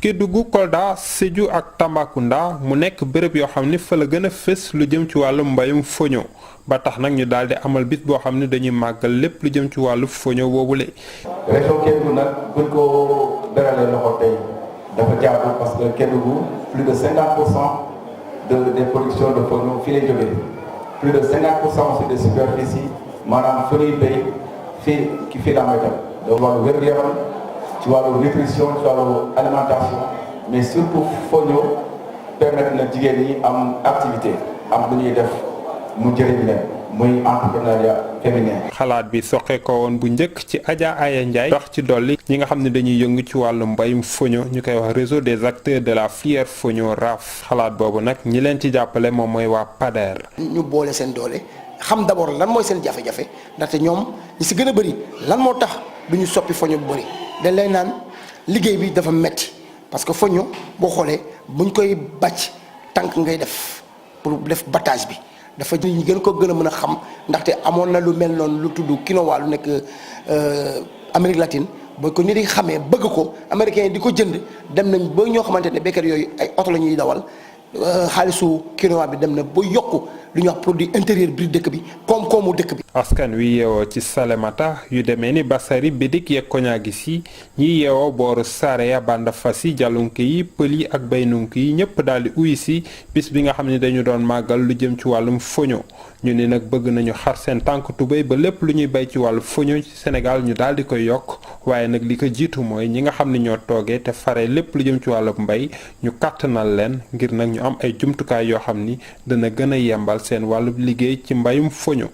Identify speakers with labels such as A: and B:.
A: Kedougou, Kolda, Sédhiou ak Tambacounda mu nekk bërëb yoo xam ni fa la gën a fës lu jëm ci wàllu mbayum foño ba tax nag ñu daal di amal bis boo xam ne dañuy màggal lépp lu jëm ci wàllu foño boobule.
B: région Kedougou nag buñ ko beralee loxo tey dafa jaadu parce que Kedougou plus de 50% des productions de foño fii lay jógee plus de 50% aussi des superficies maanaam fa ñuy béy fii la may dem donc wàllu wér-gu-yaram ci wàllu nutrition ci wàllu alimentation mais surtout foño permettre na jigéen ñi am activité am lu ñuy def mu jëriñ leen muy entrepreneuriat féminin.
A: xalaat bi soqe ko woon bu njëkk ci Adja Aya Ndiaye dox ci dolli ñi nga xam ne dañuy yëngu ci wàllu mbayum foño ñu koy wax réseau des acteurs de la filière foño RAF xalaat boobu nag ñi leen ci jàppale moom mooy waa PADER.
C: ñu boole seen doole xam d'abord lan mooy seen jafe-jafe ndaxte ñoom ñi si gën a bëri lan moo tax du ñu soppi foño bu bëri dañ lay naan liggéey bi dafa metti parce que foño boo xoolee buñ koy bàcc tànk ngay def pour def battage bi dafa ñu gën ko gën a mën a xam ndaxte amoon na lu mel noonu lu tudd quinoa lu nekk Amérique latine boo ko nit yi xamee bëgg ko américains yi di ko jënd dem nañ ba ñoo xamante ne béykat yooyu ay oto la ñuy dawal xaalisu quinoa bi dem na ba yokku lu ñuy wax produit intérieur brut dëkk bi koom-koomu dëkk bi.
A: askan wi yeewoo ci Salémata yu demee ni Bassari Bidik yeeg Koñaagis yi ñi yeewoo booru Sareya Bandafassi Jalunke yi Pël yi ak Baynunke yi ñëpp daal di uyu si bis bi nga xam ne dañu doon màggal lu jëm ci wàllum foño ñu ne nag bëgg nañu xar seen tànk tubéy ba lépp lu ñuy bay ci wàllu foño ci Sénégal ñu daal di koy yokk waaye nag li ko jiitu mooy ñi nga xam ne ñoo toogee te fare lépp lu jëm ci wàllu mbay ñu kàttanal leen ngir nag ñu am ay jumtukaay yoo xam ni dana gën a yembal seen wàllu liggéey ci mbayum foño